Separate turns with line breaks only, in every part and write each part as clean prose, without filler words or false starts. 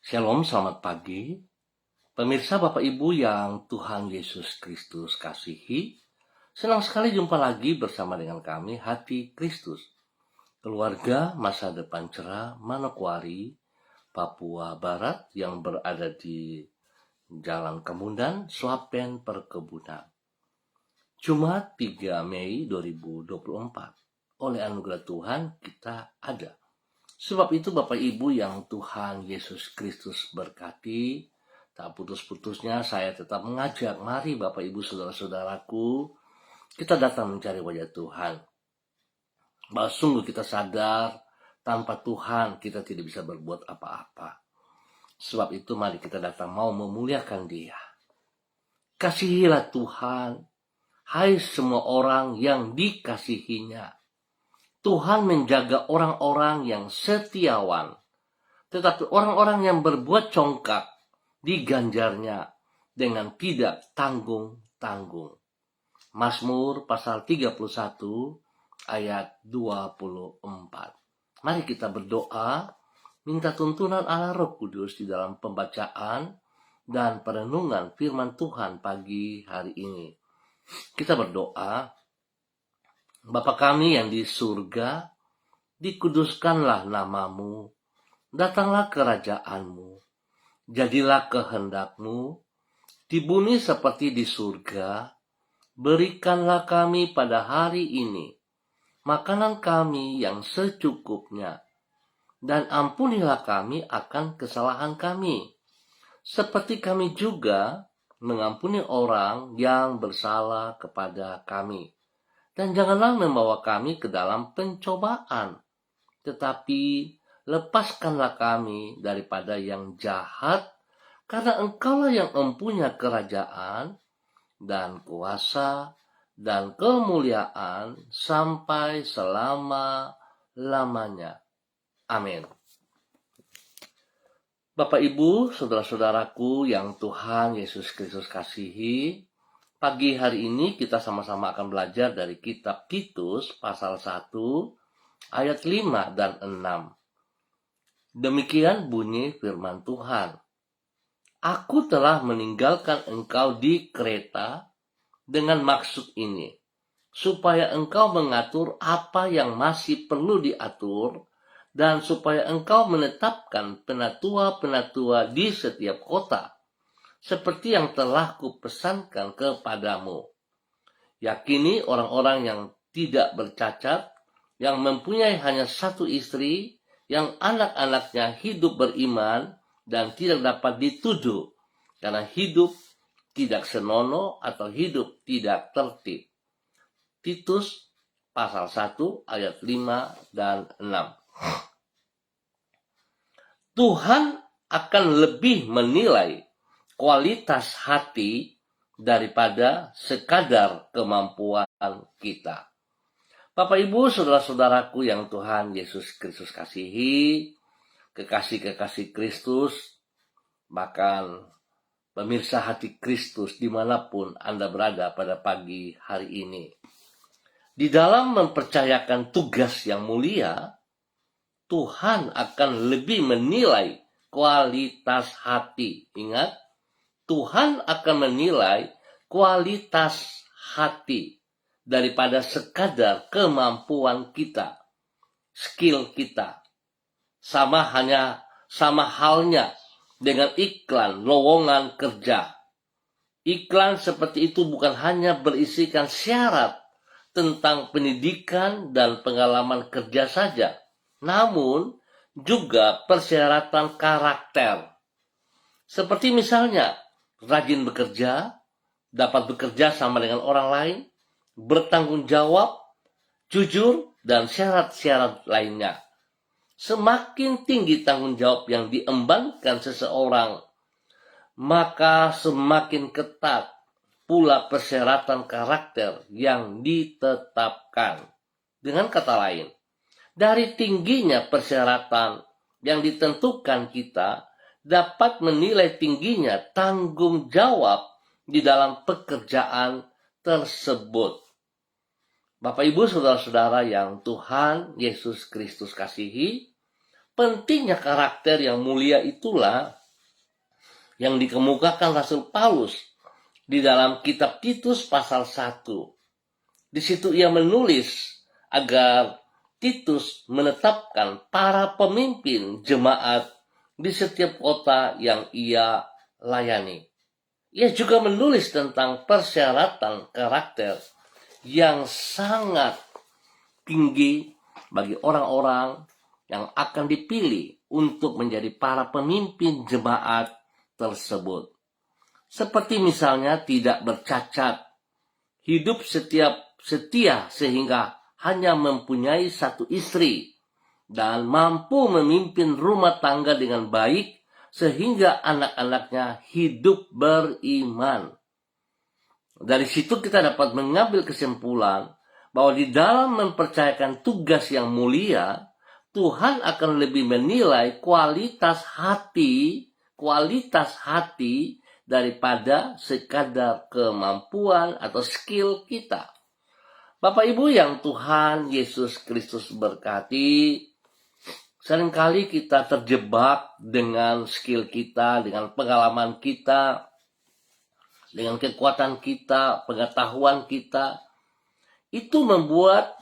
Shalom, selamat pagi. Pemirsa Bapak Ibu yang Tuhan Yesus Kristus kasihi, senang sekali jumpa lagi bersama dengan kami, Hati Kristus. Keluarga Masa Depan Cerah Manokwari, Papua Barat yang berada di Jalan Kemundan, Swapen Perkebunan. Jumat 3 Mei 2024. Oleh anugerah Tuhan kita ada. Sebab itu Bapak Ibu yang Tuhan Yesus Kristus berkati, tak putus-putusnya saya tetap mengajak, mari Bapak Ibu saudara-saudaraku, kita datang mencari wajah Tuhan. Bahwa sungguh kita sadar, tanpa Tuhan kita tidak bisa berbuat apa-apa. Sebab itu mari kita datang mau memuliakan Dia. Kasihilah Tuhan, hai semua orang yang dikasihinya. Tuhan menjaga orang-orang yang setiawan, tetapi orang-orang yang berbuat congkak diganjarnya dengan tidak tanggung-tanggung. Mazmur pasal 31 ayat 24. Mari kita berdoa, minta tuntunan Allah Roh Kudus di dalam pembacaan dan perenungan firman Tuhan pagi hari ini. Kita berdoa, Bapa kami yang di surga, dikuduskanlah namamu, datanglah kerajaanmu, jadilah kehendakmu, di bumi seperti di surga. Berikanlah kami pada hari ini makanan kami yang secukupnya, dan ampunilah kami akan kesalahan kami, seperti kami juga mengampuni orang yang bersalah kepada kami. Dan janganlah membawa kami ke dalam pencobaan, tetapi lepaskanlah kami daripada yang jahat, karena Engkaulah yang mempunyai kerajaan dan kuasa dan kemuliaan sampai selama-lamanya. Amin. Bapak Ibu, saudara-saudaraku yang Tuhan Yesus Kristus kasihi, pagi hari ini kita sama-sama akan belajar dari kitab Titus pasal 1 ayat 5 dan 6. Demikian bunyi firman Tuhan. Aku telah meninggalkan engkau di Kreta dengan maksud ini, supaya engkau mengatur apa yang masih perlu diatur, dan supaya engkau menetapkan penatua-penatua di setiap kota, seperti yang telah kupesankan kepadamu. Yakini orang-orang yang tidak bercacat, yang mempunyai hanya satu istri, yang anak-anaknya hidup beriman dan tidak dapat dituduh, karena hidup tidak senonoh atau hidup tidak tertib. Titus pasal 1 ayat 5 dan 6. Tuhan akan lebih menilai kualitas hati daripada sekadar kemampuan kita. Bapak Ibu, saudara-saudaraku yang Tuhan Yesus Kristus kasihi, kekasih-kekasih Kristus, bahkan pemirsa Hati Kristus dimanapun Anda berada pada pagi hari ini. Di dalam mempercayakan tugas yang mulia, Tuhan akan lebih menilai kualitas hati. Ingat, Tuhan akan menilai kualitas hati daripada sekadar kemampuan kita, skill kita. Sama halnya dengan iklan lowongan kerja. Iklan seperti itu bukan hanya berisikan syarat tentang pendidikan dan pengalaman kerja saja, namun juga persyaratan karakter. Seperti misalnya, rajin bekerja, dapat bekerja sama dengan orang lain, bertanggung jawab, jujur, dan syarat-syarat lainnya. Semakin tinggi tanggung jawab yang diembankan seseorang, maka semakin ketat pula persyaratan karakter yang ditetapkan. Dengan kata lain, dari tingginya persyaratan yang ditentukan kita dapat menilai tingginya tanggung jawab di dalam pekerjaan tersebut. Bapak Ibu saudara-saudara yang Tuhan Yesus Kristus kasihi, Pentingnya karakter yang mulia itulah yang dikemukakan Rasul Paulus di dalam kitab Titus pasal 1. Di situ ia menulis agar Titus menetapkan para pemimpin jemaat di setiap kota yang ia layani. Ia juga menulis tentang persyaratan karakter yang sangat tinggi bagi orang-orang yang akan dipilih untuk menjadi para pemimpin jemaat tersebut. Seperti misalnya tidak bercacat, hidup setia sehingga hanya mempunyai satu istri, dan mampu memimpin rumah tangga dengan baik sehingga anak-anaknya hidup beriman. Dari situ kita dapat mengambil kesimpulan bahwa di dalam mempercayakan tugas yang mulia, Tuhan akan lebih menilai kualitas hati daripada sekadar kemampuan atau skill kita. Bapak Ibu yang Tuhan Yesus Kristus berkati, seringkali kita terjebak dengan skill kita, dengan pengalaman kita, dengan kekuatan kita, pengetahuan kita. Itu membuat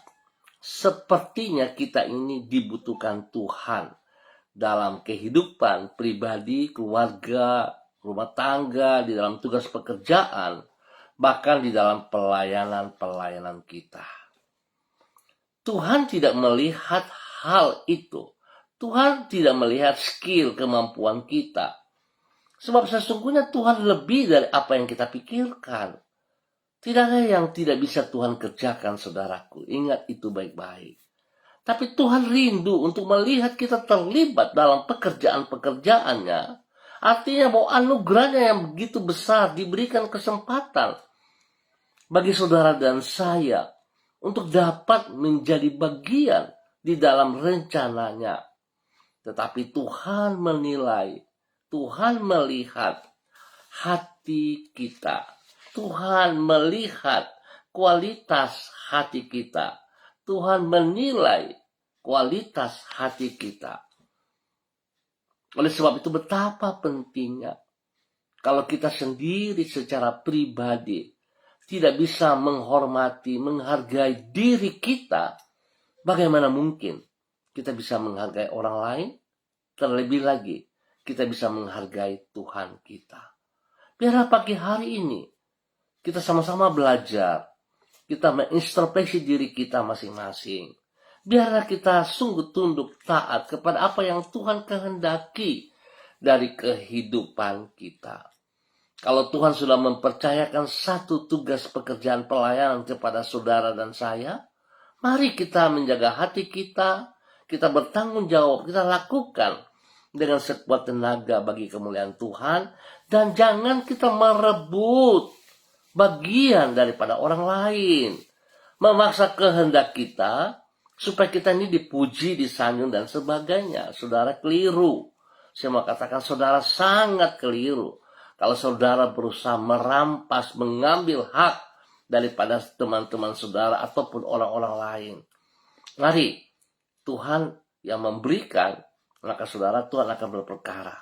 sepertinya kita ini dibutuhkan Tuhan dalam kehidupan pribadi, keluarga, rumah tangga, di dalam tugas pekerjaan, bahkan di dalam pelayanan kita. Tuhan tidak melihat hal itu. Tuhan tidak melihat skill, kemampuan kita. Sebab sesungguhnya Tuhan lebih dari apa yang kita pikirkan. Tidak ada yang tidak bisa Tuhan kerjakan, saudaraku. Ingat itu baik-baik. Tapi Tuhan rindu untuk melihat kita terlibat dalam pekerjaan-pekerjaannya. Artinya bahwa anugerahnya yang begitu besar diberikan kesempatan bagi saudara dan saya untuk dapat menjadi bagian di dalam rencananya. Tetapi Tuhan menilai, Tuhan melihat hati kita. Tuhan melihat kualitas hati kita. Tuhan menilai kualitas hati kita. Oleh sebab itu betapa pentingnya kalau kita sendiri secara pribadi tidak bisa menghormati, menghargai diri kita, bagaimana mungkin kita bisa menghargai orang lain? Terlebih lagi, kita bisa menghargai Tuhan kita. Biarlah pagi hari ini kita sama-sama belajar. Kita mengintrospeksi diri kita masing-masing. Biarlah kita sungguh tunduk taat kepada apa yang Tuhan kehendaki dari kehidupan kita. Kalau Tuhan sudah mempercayakan satu tugas pekerjaan pelayanan kepada saudara dan saya, mari kita menjaga hati kita, kita bertanggung jawab, kita lakukan dengan sekuat tenaga bagi kemuliaan Tuhan, dan jangan kita merebut bagian daripada orang lain, memaksa kehendak kita supaya kita ini dipuji, disanjung dan sebagainya. Saudara keliru. Saya mau katakan saudara sangat keliru kalau saudara berusaha merampas, mengambil hak daripada teman-teman saudara ataupun orang-orang lain. Mari Tuhan yang memberikan, maka saudara Tuhan akan berperkara.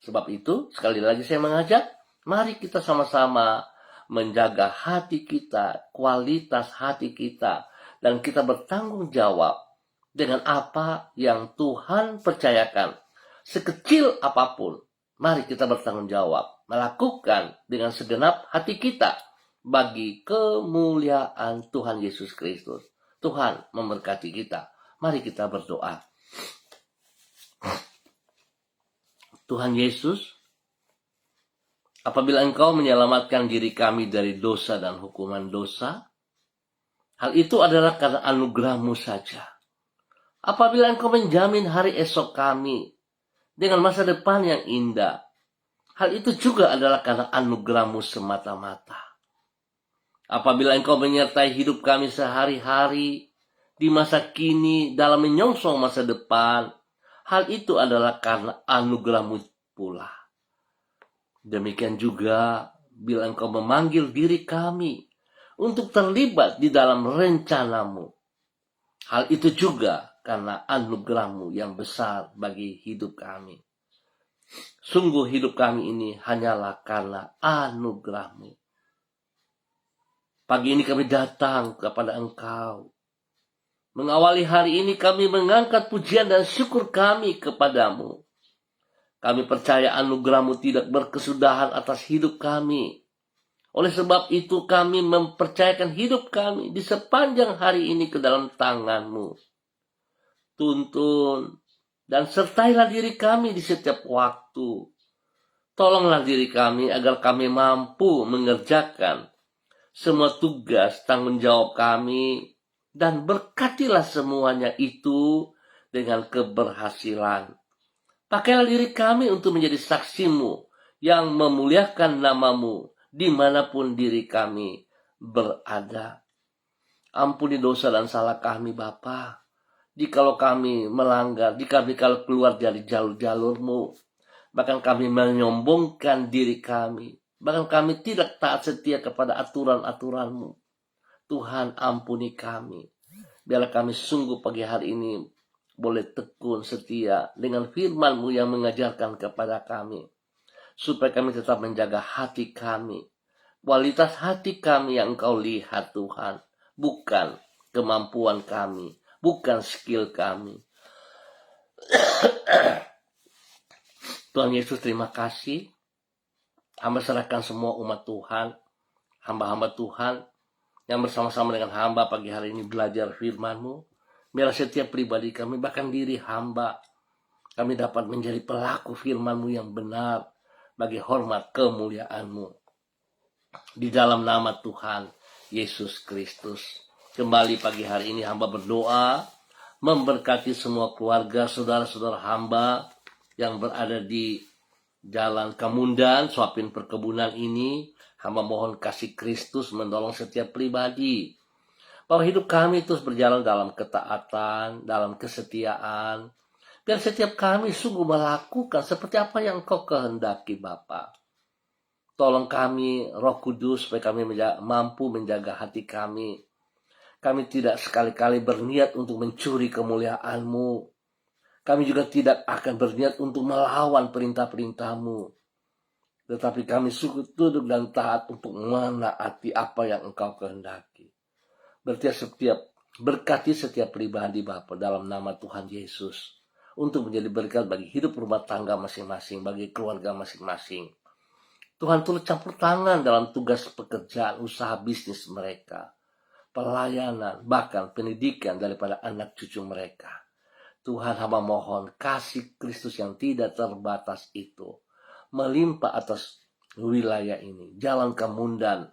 Sebab itu sekali lagi saya mengajak, mari kita sama-sama menjaga hati kita, kualitas hati kita, dan kita bertanggung jawab dengan apa yang Tuhan percayakan. Sekecil apapun, mari kita bertanggung jawab, melakukan dengan segenap hati kita bagi kemuliaan Tuhan Yesus Kristus. Tuhan memberkati kita. Mari kita berdoa. Tuhan Yesus, apabila Engkau menyelamatkan diri kami dari dosa dan hukuman dosa, hal itu adalah karena anugerah-Mu saja. Apabila Engkau menjamin hari esok kami dengan masa depan yang indah, hal itu juga adalah karena anugerah-Mu semata-mata. Apabila Engkau menyertai hidup kami sehari-hari, di masa kini, dalam menyongsong masa depan, hal itu adalah karena anugerah-Mu pula. Demikian juga bila Engkau memanggil diri kami untuk terlibat di dalam rencana-Mu, hal itu juga karena anugerah-Mu yang besar bagi hidup kami. Sungguh hidup kami ini hanyalah karena anugerah-Mu. Pagi ini kami datang kepada Engkau. Mengawali hari ini kami mengangkat pujian dan syukur kami kepadamu. Kami percaya anugerah-Mu tidak berkesudahan atas hidup kami. Oleh sebab itu kami mempercayakan hidup kami di sepanjang hari ini ke dalam tangan-Mu. Tuntun dan sertailah diri kami di setiap waktu. Tolonglah diri kami agar kami mampu mengerjakan semua tugas tanggung jawab kami dan berkatilah semuanya itu dengan keberhasilan. Pakailah diri kami untuk menjadi saksi-Mu yang memuliakan nama-Mu dimanapun diri kami berada. Ampuni dosa dan salah kami, Bapa. Jikalau kami melanggar, jikalau keluar dari jalur-jalur-Mu, bahkan kami menyombongkan diri kami, bahkan kami tidak taat setia kepada aturan-aturan-Mu. Tuhan, ampuni kami. Biarlah kami sungguh pagi hari ini boleh tekun setia dengan firman-Mu yang mengajarkan kepada kami, supaya kami tetap menjaga hati kami. Kualitas hati kami yang Engkau lihat, Tuhan, bukan kemampuan kami, bukan skill kami. Tuhan Yesus, terima kasih. Hamba serahkan semua umat Tuhan, hamba-hamba Tuhan yang bersama-sama dengan hamba pagi hari ini belajar firman-Mu. Biarlah setiap pribadi kami, bahkan diri hamba, kami dapat menjadi pelaku firman-Mu yang benar bagi hormat kemuliaan-Mu. Di dalam nama Tuhan Yesus Kristus. Kembali pagi hari ini hamba berdoa memberkati semua keluarga, saudara-saudara hamba yang berada di Jalan Kemundan, Suapin Perkebunan ini. Hamba mohon kasih Kristus menolong setiap pribadi, bahwa hidup kami terus berjalan dalam ketaatan, dalam kesetiaan. Biar setiap kami sungguh melakukan seperti apa yang Engkau kehendaki, Bapa. Tolong kami, Roh Kudus, supaya kami mampu menjaga hati kami. Kami tidak sekali-kali berniat untuk mencuri kemuliaan-Mu. Kami juga tidak akan berniat untuk melawan perintah-perintah-Mu. Tetapi kami sungguh tunduk dan taat untuk menaati apa yang Engkau kehendaki. Berkati setiap pribadi, Bapa, dalam nama Tuhan Yesus, untuk menjadi berkat bagi hidup rumah tangga masing-masing, bagi keluarga masing-masing. Tuhan turut campur tangan dalam tugas pekerjaan, usaha bisnis mereka, pelayanan, bahkan pendidikan daripada anak cucu mereka. Tuhan, hamba mohon kasih Kristus yang tidak terbatas itu melimpah atas wilayah ini. Jalan Kemundan,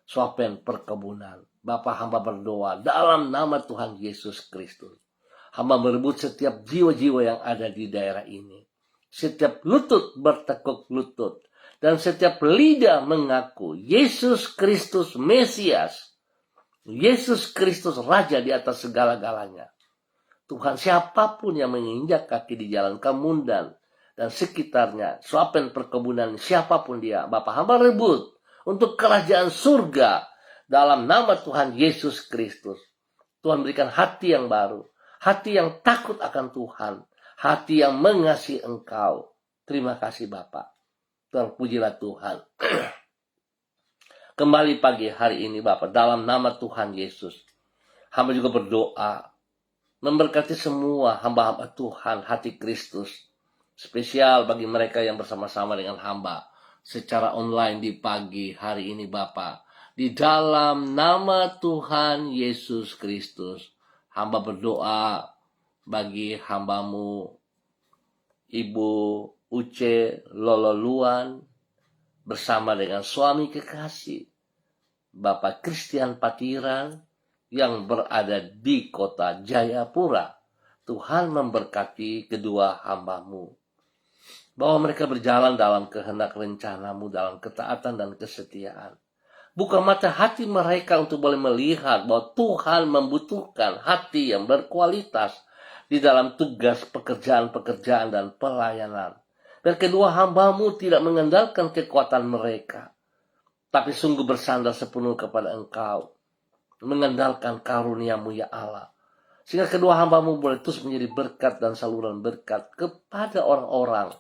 Suapen Perkebunan. Bapa, hamba berdoa dalam nama Tuhan Yesus Kristus. Hamba merebut setiap jiwa-jiwa yang ada di daerah ini. Setiap lutut bertekuk lutut. Dan setiap lidah mengaku Yesus Kristus Mesias. Yesus Kristus Raja di atas segala-galanya. Tuhan, siapapun yang menginjak kaki di Jalan Kemundan dan sekitarnya, Suapen Perkebunan, siapapun dia, Bapa, hamba rebut untuk kerajaan surga dalam nama Tuhan Yesus Kristus. Tuhan, berikan hati yang baru, hati yang takut akan Tuhan, hati yang mengasihi Engkau. Terima kasih, Bapa. Tuhan, pujilah Tuhan. Kembali pagi hari ini, Bapak, dalam nama Tuhan Yesus, hamba juga berdoa memberkati semua hamba-hamba Tuhan, hati Kristus, spesial bagi mereka yang bersama-sama dengan hamba secara online di pagi hari ini, Bapak. Di dalam nama Tuhan Yesus Kristus, hamba berdoa bagi hambamu Ibu Uce Lololuan bersama dengan suami kekasih Bapak Christian Patiran yang berada di kota Jayapura. Tuhan memberkati kedua hamba-Mu, bahwa mereka berjalan dalam kehendak rencana-Mu, dalam ketaatan dan kesetiaan. Buka mata hati mereka untuk boleh melihat bahwa Tuhan membutuhkan hati yang berkualitas di dalam tugas pekerjaan-pekerjaan dan pelayanan. Dan kedua hamba-Mu tidak mengandalkan kekuatan mereka, tapi sungguh bersandar sepenuh kepada Engkau, mengandalkan karunia-Mu ya Allah. Sehingga kedua hamba-Mu boleh terus menjadi berkat dan saluran berkat kepada orang-orang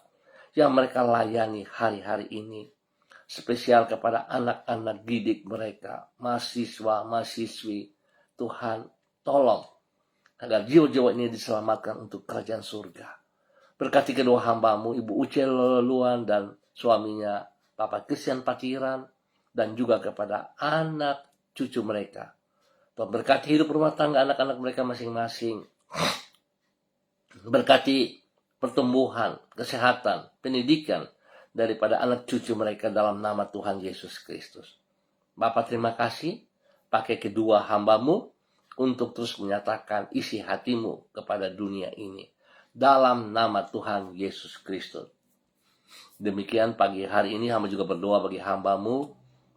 yang mereka layani hari-hari ini. Spesial kepada anak-anak didik mereka, mahasiswa-mahasiswi. Tuhan, tolong agar jiwa-jiwa ini diselamatkan untuk kerajaan surga. Berkati kedua hamba-Mu, Ibu Uce Leluan dan suaminya, Bapak Christian Patiran, dan juga kepada anak cucu mereka. Tuhan berkati hidup rumah tangga anak-anak mereka masing-masing. Berkati pertumbuhan, kesehatan, pendidikan daripada anak cucu mereka dalam nama Tuhan Yesus Kristus. Bapak terima kasih, pakai kedua hamba-Mu untuk terus menyatakan isi hati-Mu kepada dunia ini. Dalam nama Tuhan Yesus Kristus. Demikian pagi hari ini hamba juga berdoa bagi hamba-Mu,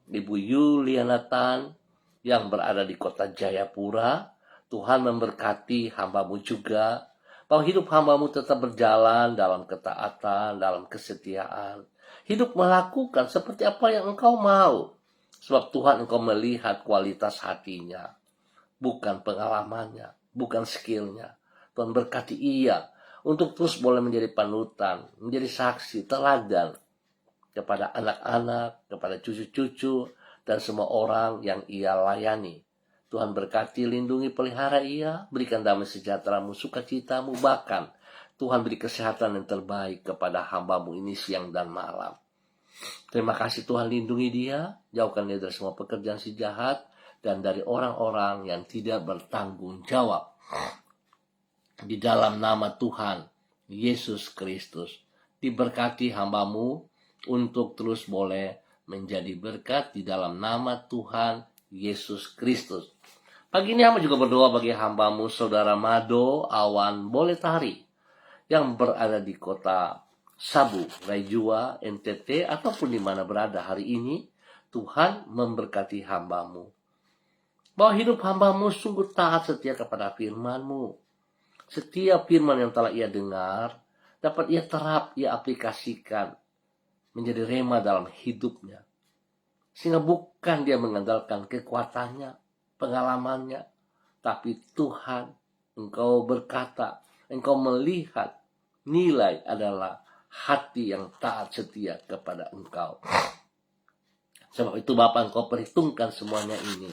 Ibu Yuliana Tan, yang berada di kota Jayapura. Tuhan memberkati hamba-Mu juga, bahwa hidup hamba-Mu tetap berjalan dalam ketaatan, dalam kesetiaan. Hidup melakukan seperti apa yang Engkau mau. Sebab Tuhan Engkau melihat kualitas hatinya, bukan pengalamannya, bukan skillnya. Tuhan berkati ia untuk terus boleh menjadi panutan, menjadi saksi, teladan kepada anak-anak, kepada cucu-cucu, dan semua orang yang ia layani. Tuhan berkati, lindungi, pelihara ia, berikan damai sejahtera-Mu, sukacita-Mu, bahkan Tuhan beri kesehatan yang terbaik kepada hamba-Mu ini siang dan malam. Terima kasih Tuhan, lindungi dia, jauhkan dia dari semua pekerjaan si jahat, dan dari orang-orang yang tidak bertanggung jawab. Di dalam nama Tuhan Yesus Kristus, diberkati hamba-Mu untuk terus boleh menjadi berkat di dalam nama Tuhan Yesus Kristus. Pagi ini hamba juga berdoa bagi hamba-Mu, Saudara Mado Awan Boletari, yang berada di kota Sabu, Raijua, NTT, ataupun di mana berada hari ini. Tuhan memberkati hamba-Mu, bahwa hidup hamba-Mu sungguh taat setia kepada firman-Mu. Setiap firman yang telah ia dengar, dapat ia terap, ia aplikasikan, menjadi rema dalam hidupnya. Sehingga bukan dia mengandalkan kekuatannya, pengalamannya, tapi Tuhan, Engkau berkata, Engkau melihat nilai adalah hati yang taat setia kepada Engkau. Sebab itu Bapa, Engkau perhitungkan semuanya ini.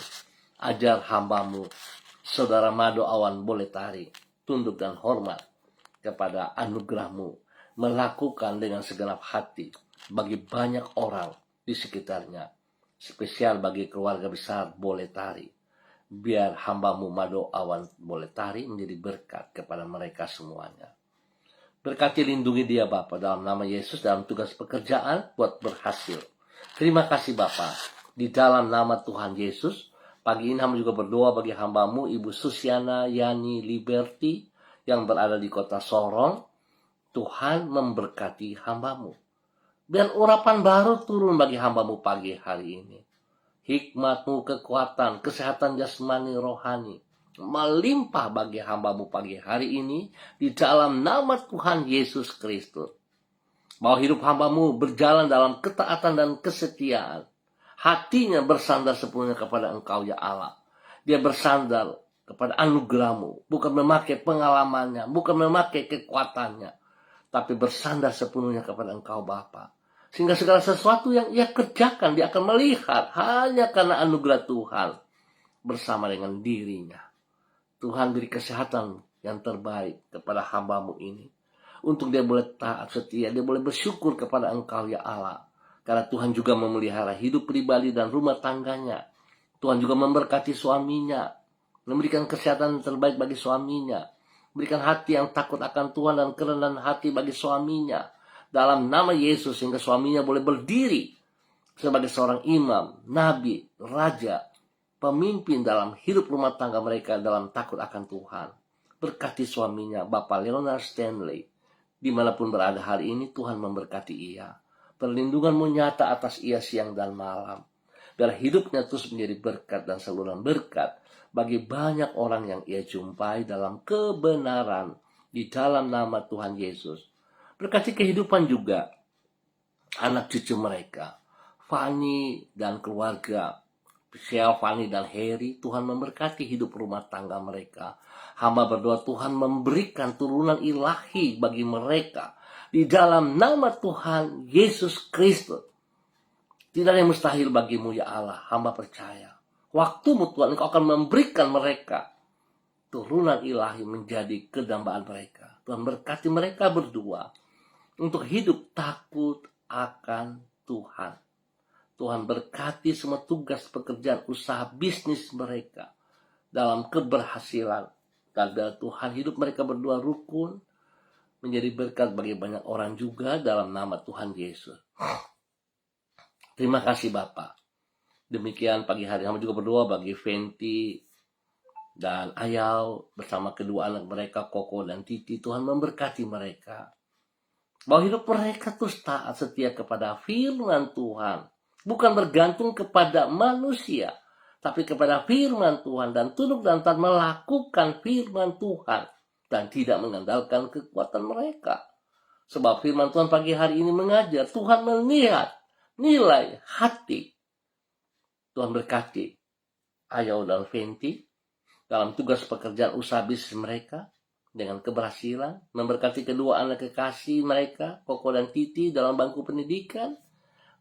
Ajar hamba-Mu, Saudara Mado Awan Boletari, tunduk dan hormat kepada anugerah-Mu, melakukan dengan segenap hati bagi banyak orang di sekitarnya, spesial bagi keluarga besar Boletari. Biar hamba-Mu Mado Awan Boletari menjadi berkat kepada mereka semuanya. Berkati, lindungi dia Bapa, dalam nama Yesus, dalam tugas pekerjaan buat berhasil. Terima kasih Bapa, di dalam nama Tuhan Yesus. Pagi ini hamba juga berdoa bagi hamba-Mu Ibu Susiana Yani Liberty yang berada di kota Sorong. Tuhan memberkati hamba-Mu. Dan urapan baru turun bagi hamba-Mu pagi hari ini. Hikmat-Mu, kekuatan, kesehatan jasmani rohani melimpah bagi hamba-Mu pagi hari ini di dalam nama Tuhan Yesus Kristus. Bahwa hidup hamba-Mu berjalan dalam ketaatan dan kesetiaan. Hatinya bersandar sepenuhnya kepada Engkau ya Allah. Dia bersandar kepada anugerah-Mu, bukan memakai pengalamannya, bukan memakai kekuatannya, tapi bersandar sepenuhnya kepada Engkau Bapa. Sehingga segala sesuatu yang ia kerjakan, dia akan melihat hanya karena anugerah Tuhan bersama dengan dirinya. Tuhan beri kesehatan yang terbaik kepada hamba-Mu ini. Untuk dia boleh taat setia, dia boleh bersyukur kepada Engkau ya Allah. Karena Tuhan juga memelihara hidup pribadi dan rumah tangganya. Tuhan juga memberkati suaminya, memberikan kesehatan yang terbaik bagi suaminya, berikan hati yang takut akan Tuhan dan kerendahan hati bagi suaminya. Dalam nama Yesus, sehingga suaminya boleh berdiri sebagai seorang imam, nabi, raja, pemimpin dalam hidup rumah tangga mereka dalam takut akan Tuhan. Berkati suaminya, Bapak Leonard Stanley. Dimanapun berada hari ini, Tuhan memberkati ia. Perlindungan-Mu nyata atas ia siang dan malam. Biar hidupnya terus menjadi berkat dan saluran berkat bagi banyak orang yang ia jumpai dalam kebenaran di dalam nama Tuhan Yesus. Berkati kehidupan juga anak cucu mereka, Fanny dan keluarga, Michelle, Fanny dan Harry. Tuhan memberkati hidup rumah tangga mereka. Hamba berdoa Tuhan memberikan turunan ilahi bagi mereka di dalam nama Tuhan Yesus Kristus. Tidak ada yang mustahil bagimu ya Allah. Hamba percaya. Waktumu Tuhan, Engkau akan memberikan mereka turunan ilahi menjadi kedambaan mereka. Tuhan berkati mereka berdua untuk hidup takut akan Tuhan. Tuhan berkati semua tugas pekerjaan usaha bisnis mereka dalam keberhasilan. Dan Tuhan hidup mereka berdua rukun menjadi berkat bagi banyak orang juga dalam nama Tuhan Yesus. Terima kasih Bapak. Demikian pagi hari kami juga berdoa bagi Fenty dan Ayau bersama kedua anak mereka Koko dan Titi. Tuhan memberkati mereka. Bahwa hidup mereka terus taat setia kepada firman Tuhan. Bukan bergantung kepada manusia, tapi kepada firman Tuhan dan tunduk dan taat melakukan firman Tuhan dan tidak mengandalkan kekuatan mereka. Sebab firman Tuhan pagi hari ini mengajar, Tuhan melihat nilai hati. Tuhan berkati Ayau dan Fenty dalam tugas pekerjaan usaha bisnis mereka dengan keberhasilan, memberkati kedua anak kekasih mereka, Koko dan Titi, dalam bangku pendidikan,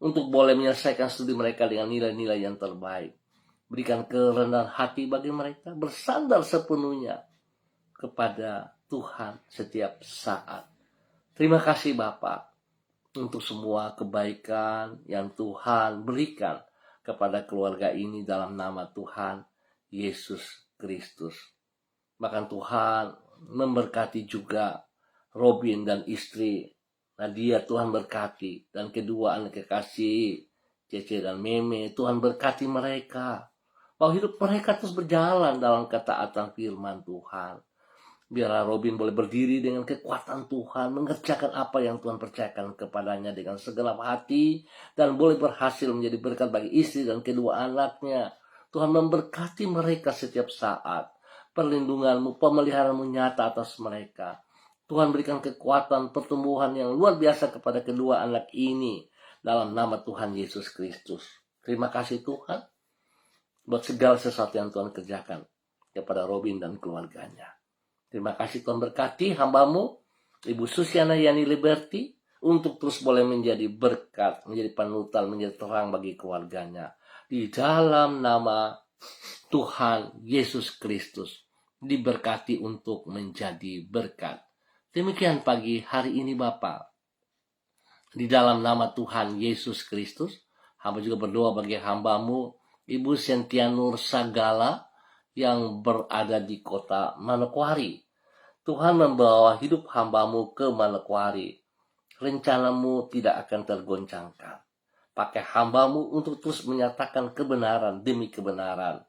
untuk boleh menyelesaikan studi mereka dengan nilai-nilai yang terbaik. Berikan kerendahan hati bagi mereka, bersandar sepenuhnya kepada Tuhan setiap saat. Terima kasih Bapak untuk semua kebaikan yang Tuhan berikan kepada keluarga ini dalam nama Tuhan Yesus Kristus. Bahkan Tuhan memberkati juga Robin dan istri Nadia, Tuhan berkati, dan kedua anak kekasih Cece dan Meme, Tuhan berkati mereka. Bahwa hidup mereka terus berjalan dalam ketaatan firman Tuhan. Biarlah Robin boleh berdiri dengan kekuatan Tuhan, mengerjakan apa yang Tuhan percayakan kepadanya dengan segenap hati, dan boleh berhasil menjadi berkat bagi istri dan kedua anaknya. Tuhan memberkati mereka setiap saat. Perlindungan-Mu, pemeliharaanmu nyata atas mereka. Tuhan berikan kekuatan pertumbuhan yang luar biasa kepada kedua anak ini dalam nama Tuhan Yesus Kristus. Terima kasih Tuhan buat segala sesuatu yang Tuhan kerjakan kepada Robin dan keluarganya. Terima kasih Tuhan berkati hamba-Mu, Ibu Susiana Yani Liberty, untuk terus boleh menjadi berkat, menjadi panutan, menjadi terang bagi keluarganya. Di dalam nama Tuhan Yesus Kristus, diberkati untuk menjadi berkat. Demikian pagi hari ini Bapak. Di dalam nama Tuhan Yesus Kristus, hamba juga berdoa bagi hamba-Mu, Ibu Sentianur Sagala, yang berada di kota Manokwari. Tuhan membawa hidup hamba-Mu ke Manokwari. Rencana-Mu tidak akan tergoncangkan. Pakai hamba-Mu untuk terus menyatakan kebenaran demi kebenaran.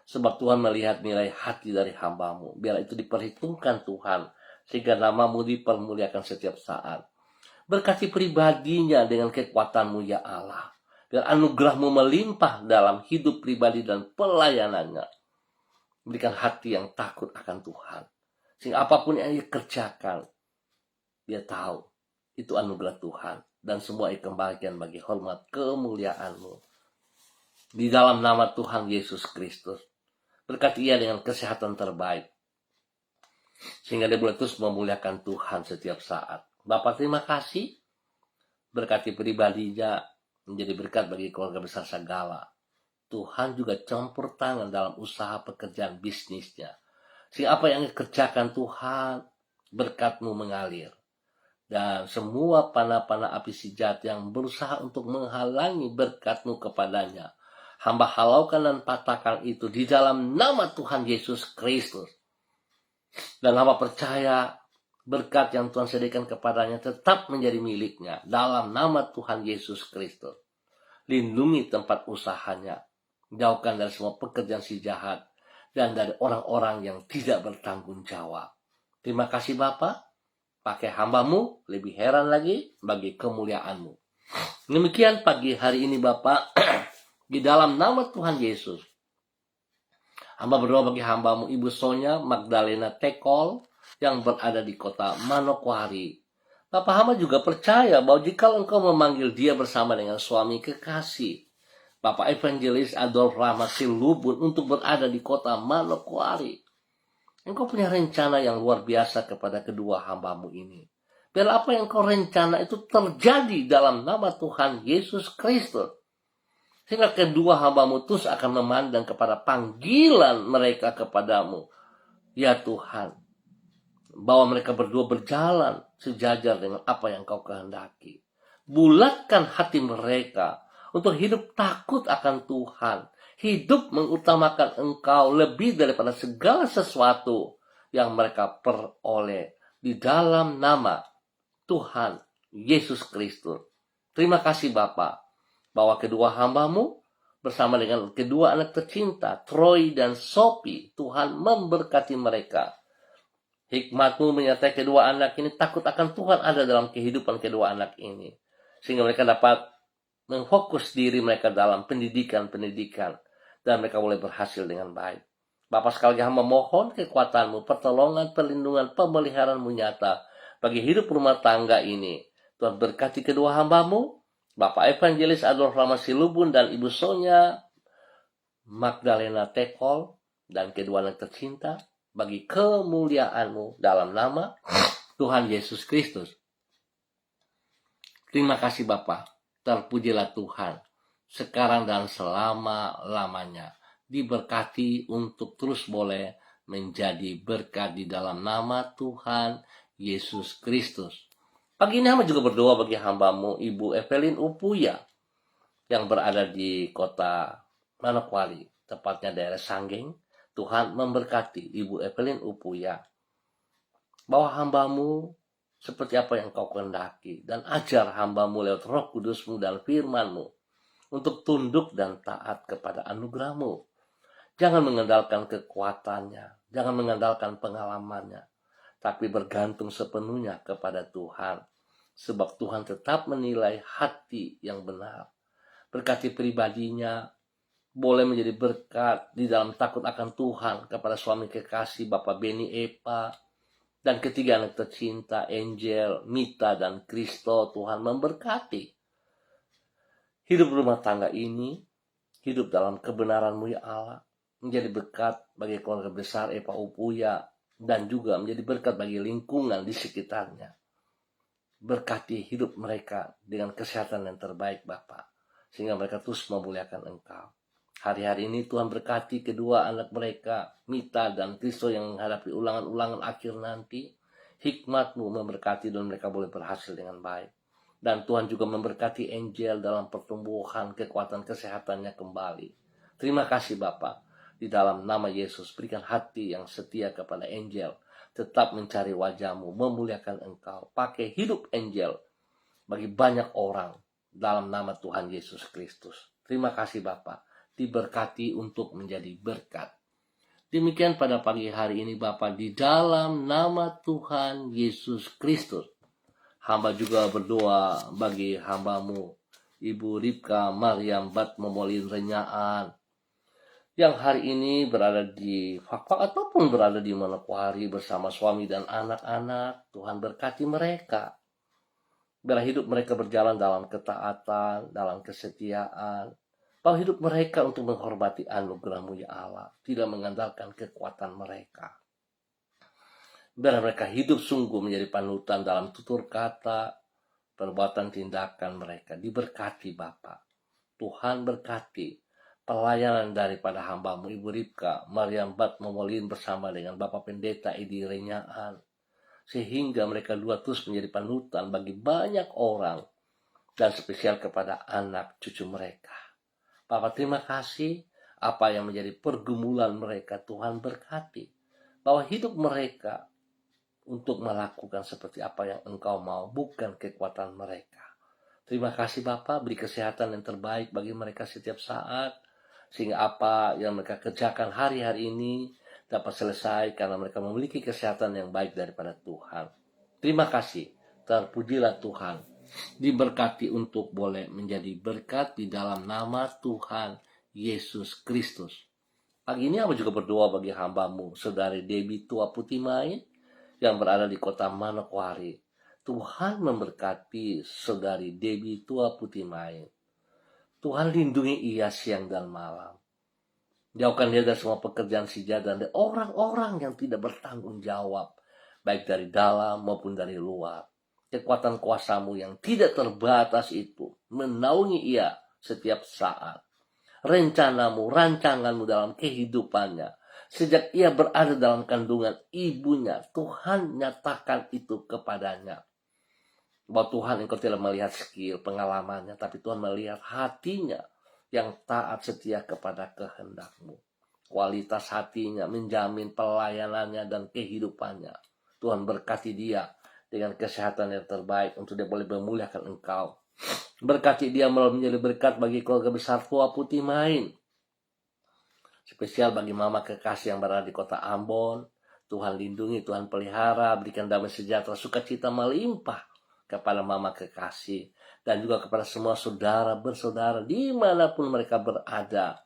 Sebab Tuhan melihat nilai hati dari hamba-Mu. Biar itu diperhitungkan Tuhan, sehingga nama-Mu dipermuliakan setiap saat. Berkati pribadinya dengan kekuatan-Mu ya Allah. Biar anugerah-Mu melimpah dalam hidup pribadi dan pelayanannya. Berikan hati yang takut akan Tuhan. Sehingga apapun yang dia kerjakan, dia tahu itu anugerah Tuhan. Dan semua itu kebahagiaan bagi hormat kemuliaan-Mu. Di dalam nama Tuhan Yesus Kristus. Berkati ia dengan kesehatan terbaik. Sehingga dia boleh terus memuliakan Tuhan setiap saat. Bapak terima kasih. Berkati pribadinya menjadi berkat bagi keluarga besar Sagala. Tuhan juga campur tangan dalam usaha pekerjaan bisnisnya. Sehingga apa yang dikerjakan Tuhan, berkat-Mu mengalir. Dan semua panah-panah api si jahat yang berusaha untuk menghalangi berkat-Mu kepadanya, hamba halaukan dan patahkan itu di dalam nama Tuhan Yesus Kristus. Dan hamba percaya berkat yang Tuhan sediakan kepadanya tetap menjadi miliknya dalam nama Tuhan Yesus Kristus. Lindungi tempat usahanya. Jauhkan dari semua pekerjaan si jahat dan dari orang-orang yang tidak bertanggung jawab. Terima kasih Bapa. Pakai hamba-Mu lebih heran lagi bagi kemuliaan-Mu. Demikian pagi hari ini Bapa. Di dalam nama Tuhan Yesus. Hamba berdoa bagi hamba-Mu Ibu Sonya Magdalena Tekol yang berada di kota Manokwari. Bapak hamba juga percaya bahwa jika Engkau memanggil dia bersama dengan suami kekasih, Bapak Evangelis Adolf Rahmat Silubun, untuk berada di kota Manokwari, Engkau punya rencana yang luar biasa kepada kedua hamba-Mu ini. Biar apa yang Engkau rencana itu terjadi dalam nama Tuhan Yesus Kristus. Sehingga kedua hamba-Mu terus akan memandang kepada panggilan mereka kepadamu. Ya Tuhan, bahwa mereka berdua berjalan sejajar dengan apa yang Kau kehendaki. Bulatkan hati mereka untuk hidup takut akan Tuhan. Hidup mengutamakan Engkau lebih daripada segala sesuatu yang mereka peroleh di dalam nama Tuhan Yesus Kristus. Terima kasih Bapa, bahwa kedua hamba-Mu bersama dengan kedua anak tercinta, Troy dan Sophie, Tuhan memberkati mereka. Hikmat-Mu menyertai kedua anak ini, takut akan Tuhan ada dalam kehidupan kedua anak ini. Sehingga mereka dapat memfokus diri mereka dalam pendidikan, dan mereka boleh berhasil dengan baik. Bapak sekali lagi hamba mohon kekuatan-Mu, pertolongan, perlindungan, pemeliharaan-Mu nyata bagi hidup rumah tangga ini. Tuhan berkati kedua hamba-Mu, Bapak Evangelis Adolf Rama Silubun dan Ibu Sonya Magdalena Tekol dan kedua anak tercinta, bagi kemuliaan-Mu dalam nama Tuhan Yesus Kristus. Terima kasih Bapa, terpujilah Tuhan, sekarang dan selama-lamanya. Diberkati untuk terus boleh menjadi berkat di dalam nama Tuhan Yesus Kristus. Pagi ini hamba juga berdoa bagi hamba-Mu Ibu Evelyn Upuya yang berada di kota Manokwari, tepatnya daerah Sanggeng. Tuhan memberkati Ibu Evelyn Upuya, bahwa hamba-Mu seperti apa yang Kau kehendaki, dan ajar hamba-Mu lewat Roh Kudus-Mu dan firman-Mu untuk tunduk dan taat kepada anugerah-Mu. Jangan mengandalkan kekuatannya, jangan mengandalkan pengalamannya, tapi bergantung sepenuhnya kepada Tuhan. Sebab Tuhan tetap menilai hati yang benar. Berkati pribadinya, boleh menjadi berkat di dalam takut akan Tuhan kepada suami kekasih Bapak Beni Epa, dan ketiga anak tercinta Angel, Mita, dan Kristo. Tuhan memberkati hidup rumah tangga ini, hidup dalam kebenaran-Mu ya Allah, menjadi berkat bagi keluarga besar Epa Upuya, dan juga menjadi berkat bagi lingkungan di sekitarnya. Berkati hidup mereka dengan kesehatan yang terbaik Bapa, sehingga mereka terus memuliakan Engkau. Hari-hari ini Tuhan berkati kedua anak mereka, Mita dan Kristo, yang menghadapi ulangan-ulangan akhir nanti. Hikmat-Mu memberkati dan mereka boleh berhasil dengan baik. Dan Tuhan juga memberkati Angel dalam pertumbuhan kekuatan kesehatannya kembali. Terima kasih Bapa. Di dalam nama Yesus, berikan hati yang setia kepada Angel, tetap mencari wajah-Mu, memuliakan Engkau. Pakai hidup Angel bagi banyak orang dalam nama Tuhan Yesus Kristus. Terima kasih Bapa, diberkati untuk menjadi berkat. Demikian pada pagi hari ini Bapa, di dalam nama Tuhan Yesus Kristus. Hamba juga berdoa bagi hamba-Mu Ibu Ripka Maryam Bat Momolin Renyaan, yang hari ini berada di Fakfak ataupun berada di Manokwari bersama suami dan anak-anak. Tuhan berkati mereka. Biarlah hidup mereka berjalan dalam ketaatan, dalam kesetiaan. Bahwa hidup mereka untuk menghormati anugerah-Mu ya Allah, tidak mengandalkan kekuatan mereka. Biarlah mereka hidup sungguh menjadi panutan dalam tutur kata, perbuatan, tindakan mereka. Diberkati Bapa. Tuhan berkati pelayanan daripada hamba-Mu Ibu Ripka Maryam Bat Momolin bersama dengan Bapak Pendeta Edi Renyaan, sehingga mereka dua terus menjadi panutan bagi banyak orang, dan spesial kepada anak cucu mereka. Bapak terima kasih apa yang menjadi pergumulan mereka. Tuhan berkati bahwa hidup mereka untuk melakukan seperti apa yang Engkau mau, bukan kekuatan mereka. Terima kasih Bapak, beri kesehatan yang terbaik bagi mereka setiap saat, sehingga apa yang mereka kerjakan hari-hari ini dapat selesai karena mereka memiliki kesehatan yang baik daripada Tuhan. Terima kasih, terpujilah Tuhan, diberkati untuk boleh menjadi berkat di dalam nama Tuhan Yesus Kristus. Pagi ini hamba juga berdoa bagi hamba-Mu Saudari Debbie Tua Putimain yang berada di kota Manokwari. Tuhan memberkati Saudari Debbie Tua Putimain. Tuhan lindungi ia siang dan malam. Jauhkan dia dari semua pekerjaan si jahat dan dari orang-orang yang tidak bertanggung jawab, baik dari dalam maupun dari luar. Kekuatan kuasamu yang tidak terbatas itu menaungi ia setiap saat. Rancanganmu dalam kehidupannya. Sejak ia berada dalam kandungan ibunya, Tuhan nyatakan itu kepadanya. Bahwa Tuhan engkau tidak melihat skill, pengalamannya, tapi Tuhan melihat hatinya yang taat setia kepada kehendakmu. Kualitas hatinya menjamin pelayanannya dan kehidupannya. Tuhan berkati dia dengan kesehatan yang terbaik untuk dia boleh memuliakan engkau. Berkati dia menjadi berkat bagi keluarga besar Tua Putih Main. Spesial bagi mama kekasih yang berada di kota Ambon. Tuhan lindungi, Tuhan pelihara, berikan damai sejahtera, sukacita melimpah kepada mama kekasih. Dan juga kepada semua saudara bersaudara dimanapun mereka berada.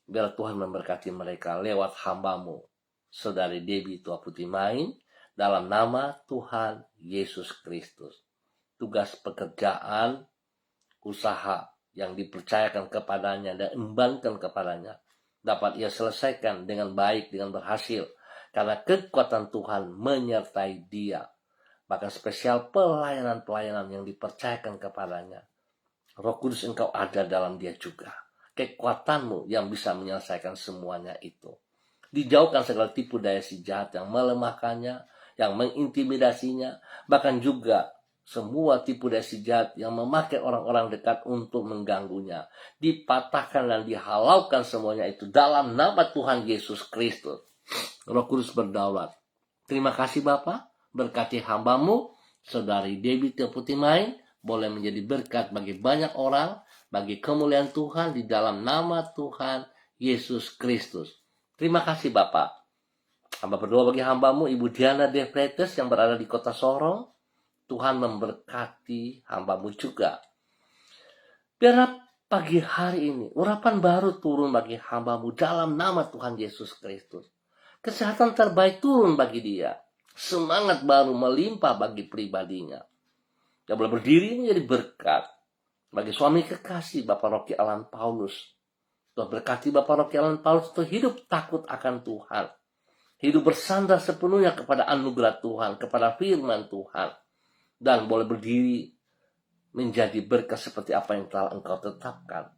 Biar Tuhan memberkati mereka lewat hambamu, Saudari Debbie Tua Putih Main, dalam nama Tuhan Yesus Kristus. Tugas pekerjaan, usaha yang dipercayakan kepadanya dan embankan kepadanya dapat ia selesaikan dengan baik, dengan berhasil, karena kekuatan Tuhan menyertai dia. Bahkan spesial pelayanan-pelayanan yang dipercayakan kepadanya, Roh Kudus engkau ada dalam dia juga. Kekuatanmu yang bisa menyelesaikan semuanya itu. Dijauhkan segala tipu daya si jahat yang melemahkannya, yang mengintimidasinya, bahkan juga semua tipu daya si jahat yang memakai orang-orang dekat untuk mengganggunya. Dipatahkan dan dihalaukan semuanya itu dalam nama Tuhan Yesus Kristus. Roh Kudus berdaulat. Terima kasih Bapa, berkati hambamu, Saudari Debbie Tua Putih Main, boleh menjadi berkat bagi banyak orang, bagi kemuliaan Tuhan di dalam nama Tuhan Yesus Kristus. Terima kasih Bapak. Hamba berdoa bagi hambamu Ibu Diana Defretes yang berada di kota Sorong. Tuhan memberkati hambamu juga. Biar pagi hari ini urapan baru turun bagi hambamu dalam nama Tuhan Yesus Kristus. Kesehatan terbaik turun bagi dia. Semangat baru melimpah bagi pribadinya. Dia boleh berdiri menjadi berkat bagi suami kekasih Bapak Rocky Alan Paulus. Tuhan berkati Bapak Rocky Alan Paulus untuk hidup takut akan Tuhan. Hidup bersandar sepenuhnya kepada anugerah Tuhan, kepada firman Tuhan. Dan boleh berdiri menjadi berkat seperti apa yang telah engkau tetapkan.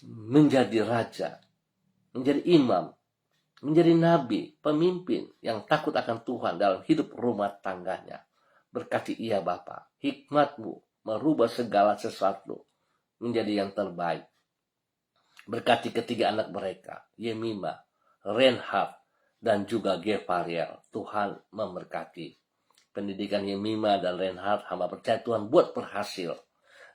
Menjadi raja, menjadi imam, menjadi nabi, pemimpin yang takut akan Tuhan dalam hidup rumah tangganya. Berkati ia Bapa, hikmatmu merubah segala sesuatu menjadi yang terbaik. Berkati ketiga anak mereka, Yemima, Reinhard, dan juga Gevariel. Tuhan memberkati. Pendidikan Yemima dan Reinhard, hamba percaya Tuhan buat berhasil.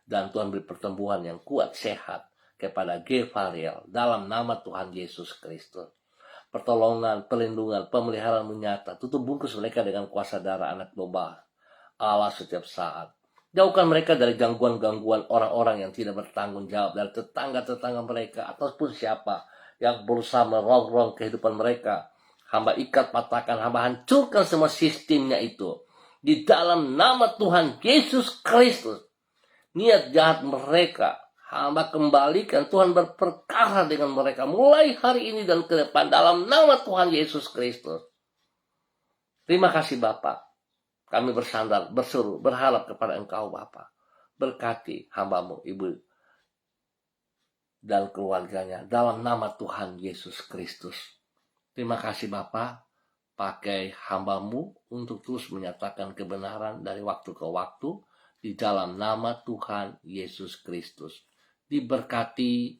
Dan Tuhan beri pertumbuhan yang kuat, sehat kepada Gevariel dalam nama Tuhan Yesus Kristus. Pertolongan, perlindungan, pemeliharaan menyata. Tutup bungkus mereka dengan kuasa darah anak domba Allah setiap saat. Jauhkan mereka dari gangguan-gangguan orang-orang yang tidak bertanggung jawab, dari tetangga-tetangga mereka, ataupun siapa yang berusaha merongrong kehidupan mereka. Hamba ikat, patahkan, hamba hancurkan semua sistemnya itu. Di dalam nama Tuhan Yesus Kristus. Niat jahat mereka, hamba kembalikan. Tuhan berperkara dengan mereka mulai hari ini dan ke depan dalam nama Tuhan Yesus Kristus. Terima kasih Bapak. Kami bersandar, berseru, berharap kepada Engkau Bapa. Berkati hambamu, Ibu, dan keluarganya dalam nama Tuhan Yesus Kristus. Terima kasih Bapa. Pakai hambamu untuk terus menyatakan kebenaran dari waktu ke waktu di dalam nama Tuhan Yesus Kristus. Diberkati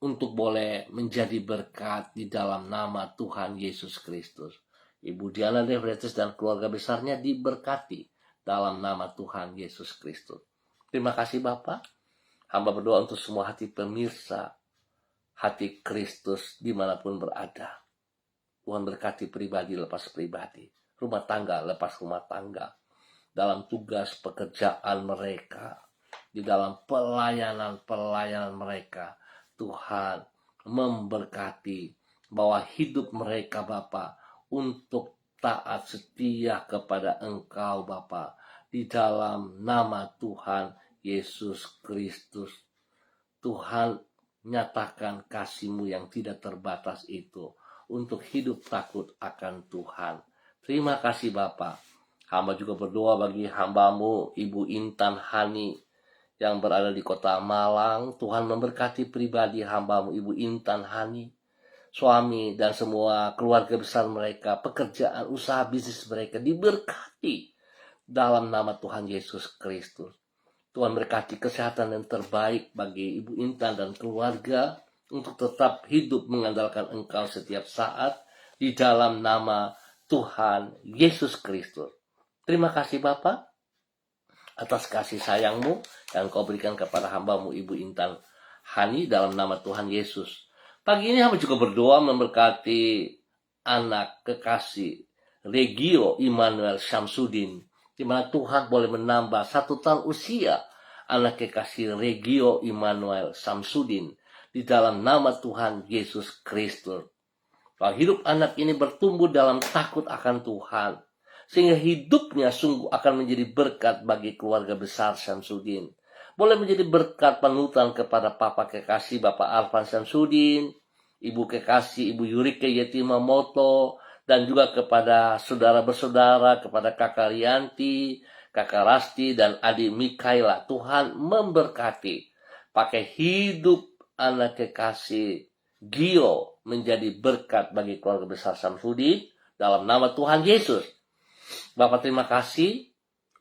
untuk boleh menjadi berkat di dalam nama Tuhan Yesus Kristus. Ibu Diana Defretes dan keluarga besarnya diberkati dalam nama Tuhan Yesus Kristus. Terima kasih Bapak. Hamba berdoa untuk semua hati pemirsa, hati Kristus dimanapun berada. Tuhan berkati pribadi lepas pribadi, rumah tangga lepas rumah tangga, dalam tugas pekerjaan mereka, di dalam pelayanan mereka. Tuhan memberkati bahwa hidup mereka Bapa untuk taat setia kepada Engkau Bapa di dalam nama Tuhan Yesus Kristus. Tuhan nyatakan kasih-Mu yang tidak terbatas itu untuk hidup takut akan Tuhan. Terima kasih Bapa. Hamba juga berdoa bagi hamba-Mu, Ibu Intan Hani, yang berada di kota Malang. Tuhan memberkati pribadi hamba-Mu, Ibu Intan Hani, suami dan semua keluarga besar mereka, pekerjaan, usaha bisnis mereka diberkati dalam nama Tuhan Yesus Kristus. Tuhan berkati kesehatan yang terbaik bagi Ibu Intan dan keluarga untuk tetap hidup mengandalkan Engkau setiap saat di dalam nama Tuhan Yesus Kristus. Terima kasih Bapa atas kasih sayang-Mu yang Kau berikan kepada hamba-Mu Ibu Intan Hani dalam nama Tuhan Yesus. Pagi ini hamba juga berdoa memberkati anak kekasih Regio Immanuel Syamsuddin, di mana Tuhan boleh menambah 1 tahun usia anak kekasih Regio Immanuel Syamsuddin di dalam nama Tuhan Yesus Kristus. Bahwa hidup anak ini bertumbuh dalam takut akan Tuhan, sehingga hidupnya sungguh akan menjadi berkat bagi keluarga besar Syamsuddin. Boleh menjadi berkat panutan kepada Papa kekasih Bapak Arfan Syamsuddin, Ibu kekasih Ibu Yurike Yetimamoto, dan juga kepada saudara bersaudara, kepada Kakak Rianti, Kakak Rasti, dan adik Mikaela. Tuhan memberkati. Pakai hidup anak kekasih Gio menjadi berkat bagi keluarga besar Syamsuddin dalam nama Tuhan Yesus. Bapak terima kasih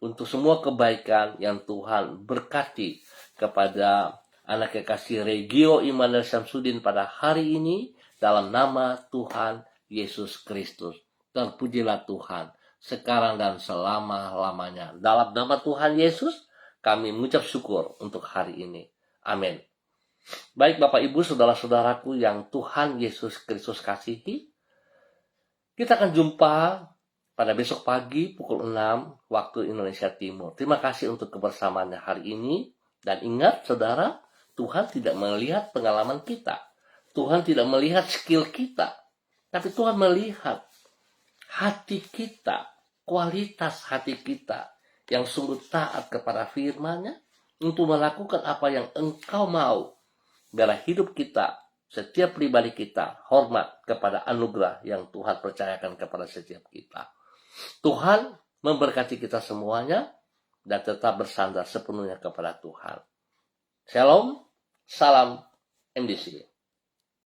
untuk semua kebaikan yang Tuhan berkati kepada anak kekasih Regio Immanuel Syamsuddin pada hari ini dalam nama Tuhan Yesus Kristus. Terpujilah Tuhan sekarang dan selama-lamanya. Dalam nama Tuhan Yesus kami mengucap syukur untuk hari ini. Amin. Baik Bapak Ibu saudara-saudaraku yang Tuhan Yesus Kristus kasihi, kita akan jumpa pada besok pagi pukul 6 waktu Indonesia Timur. Terima kasih untuk kebersamaannya hari ini. Dan ingat saudara, Tuhan tidak melihat pengalaman kita. Tuhan tidak melihat skill kita. Tapi Tuhan melihat hati kita, kualitas hati kita yang sungguh taat kepada firman-Nya untuk melakukan apa yang Engkau mau. Biarlah hidup kita, setiap pribadi kita, hormat kepada anugerah yang Tuhan percayakan kepada setiap kita. Tuhan memberkati kita semuanya dan tetap bersandar sepenuhnya kepada Tuhan. Shalom, salam MDC.